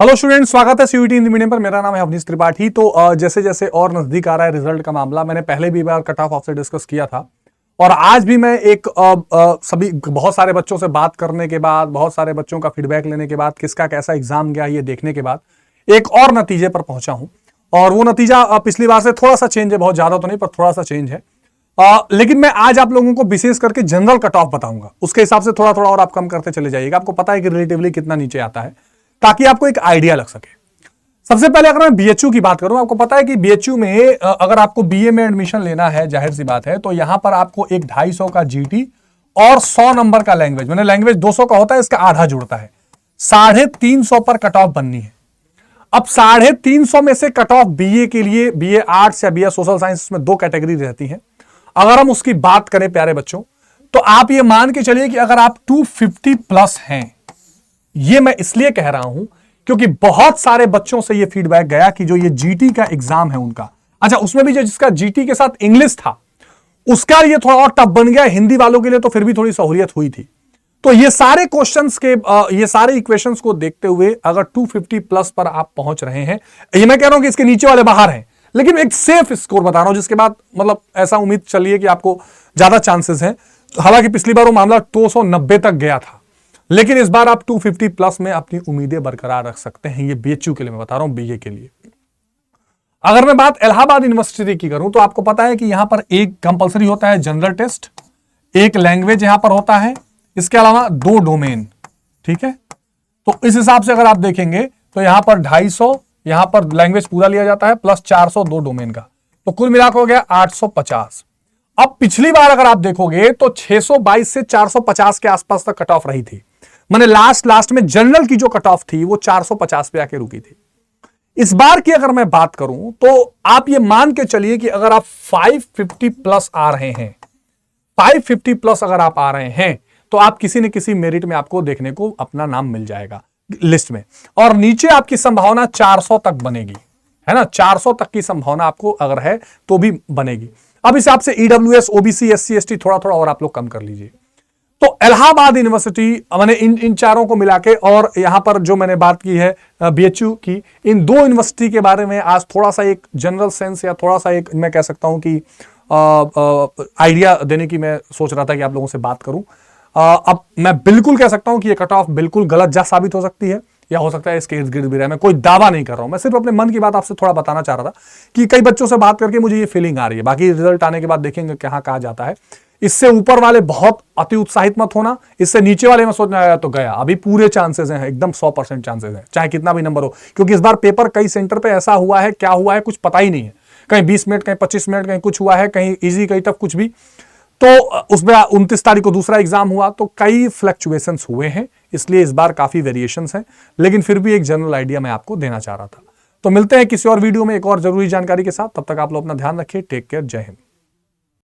Hello student, स्वागत है CUET Hindi medium पर। मेरा नाम है अवनीश त्रिपाठी। तो जैसे जैसे और नजदीक आ रहा है रिजल्ट का मामला, मैंने पहले भी बार कट ऑफ आपसे डिस्कस किया था और आज भी मैं एक सभी बहुत सारे बच्चों से बात करने के बाद, बहुत सारे बच्चों का फीडबैक लेने के बाद, किसका कैसा एग्जाम गया ये देखने के बाद एक और नतीजे पर पहुंचा हूं। और वो नतीजा पिछली बार से थोड़ा सा चेंज है, बहुत ज्यादा तो नहीं पर थोड़ा सा चेंज है। लेकिन मैं आज आप लोगों को विशेष करके जनरल कट ऑफ बताऊंगा, उसके हिसाब से थोड़ा थोड़ा और आप कम करते चले जाइएगा। आपको पता है कि रिलेटिवली कितना नीचे आता है, ताकि आपको एक आइडिया लग सके। सबसे पहले अगर मैं बीएचयू की बात करूं, आपको पता है कि बीएचयू में अगर आपको बीए में एडमिशन लेना है, जाहिर सी बात है, तो यहां पर आपको एक 250 का जीटी और 100 नंबर का लैंग्वेज, मैंने लैंग्वेज 200 का होता है, इसका आधा जुड़ता है, 350 पर कट ऑफ बननी है। अब 350 में से कट ऑफ बीए के लिए, बीए आर्ट्स या बीए सोशल साइंस में दो कैटेगरी रहती है। अगर हम उसकी बात करें प्यारे बच्चों, तो आप ये मान के चलिए कि अगर आप 250 प्लस हैं, ये मैं इसलिए कह रहा हूं क्योंकि बहुत सारे बच्चों से ये फीडबैक गया कि जो ये जीटी का एग्जाम है उनका, अच्छा उसमें भी जो जिसका जीटी के साथ इंग्लिश था, उसका ये थोड़ा और टफ बन गया। हिंदी वालों के लिए तो फिर भी थोड़ी सहूलियत हुई थी। तो ये सारे क्वेश्चंस के ये सारे इक्वेशंस को देखते हुए अगर 250 प्लस पर आप पहुंच रहे हैं, ये मैं कह रहा हूं कि इसके नीचे वाले बाहर हैं, लेकिन एक सेफ स्कोर बता रहा हूं, जिसके बाद मतलब ऐसा उम्मीद चलिए कि आपको ज्यादा चांसेस हैं। हालांकि पिछली बार वो मामला 290 तक गया था, लेकिन इस बार आप 250 प्लस में अपनी उम्मीदें बरकरार रख सकते हैं। ये बीएचयू के लिए मैं बता रहा हूं, बीए के लिए। अगर मैं बात इलाहाबाद यूनिवर्सिटी की करूं, तो आपको पता है कि यहां पर एक कंपलसरी होता है जनरल टेस्ट, एक लैंग्वेज यहां पर होता है, इसके अलावा 2 डोमेन, ठीक है। तो इस हिसाब से अगर आप देखेंगे तो यहां पर 250, यहां पर लैंग्वेज पूरा लिया जाता है, प्लस 400 2 डोमेन का, तो कुल मिलाकर हो गया 850। अब पिछली बार अगर आप देखोगे तो 622 से 450 के आसपास तक कट ऑफ रही थी। मैंने लास्ट में जनरल की जो कट ऑफ थी वो 450 पे आके रुकी थी। इस बार की अगर मैं बात करूं तो आप ये मान के चलिए कि अगर आप 550 प्लस आ रहे हैं, 550 प्लस अगर आप आ रहे हैं, तो आप किसी न किसी मेरिट में आपको देखने को अपना नाम मिल जाएगा लिस्ट में। और नीचे आपकी संभावना 400 तक बनेगी, है ना, 400 तक की संभावना आपको अगर है तो भी बनेगी। अब इस हिसाब से ईडब्ल्यूएस, ओबीसी, एससी, एसटी थोड़ा थोड़ा और आप लोग कम कर लीजिए। तो इलाहाबाद यूनिवर्सिटी, मैंने इन चारों को मिला के, और यहां पर जो मैंने बात की है बीएचयू की, इन 2 यूनिवर्सिटी के बारे में आज थोड़ा सा एक जनरल सेंस या थोड़ा सा एक मैं कह सकता हूं कि आइडिया देने की मैं सोच रहा था कि आप लोगों से बात करूं। अब मैं बिल्कुल कह सकता हूं कि ये कट ऑफ बिल्कुल गलत जा साबित हो सकती है, या हो सकता है इसके इर्द गिर्द भी रहे। मैं कोई दावा नहीं कर रहा हूं, मैं सिर्फ अपने मन की बात आपसे थोड़ा बताना चाह रहा था कि कई बच्चों से बात करके मुझे ये फीलिंग आ रही है। बाकी रिजल्ट आने के बाद देखेंगे कहां कहा जाता है। इससे ऊपर वाले बहुत अति उत्साहित मत होना, इससे नीचे वाले में सोचना आया तो गया। अभी पूरे चांसेस हैं, एकदम 100% चांसेस हैं, चाहे कितना भी नंबर हो, क्योंकि इस बार पेपर कई सेंटर पे ऐसा हुआ है, क्या हुआ है कुछ पता ही नहीं है। कहीं 20 मिनट, कहीं 25 मिनट, कहीं कुछ हुआ है, कहीं इजी, कहीं टफ, कुछ भी। तो उसमें 29 तारीख को दूसरा एग्जाम हुआ, तो कई फ्लक्चुएशंस हुए हैं, इसलिए इस बार काफी वेरिएशंस हैं, लेकिन फिर भी एक जनरल आइडिया मैं आपको देना चाह रहा था। तो मिलते हैं किसी और वीडियो में एक और जरूरी जानकारी के साथ। तब तक आप लोग अपना ध्यान रखिए। टेक केयर, जय हिंद।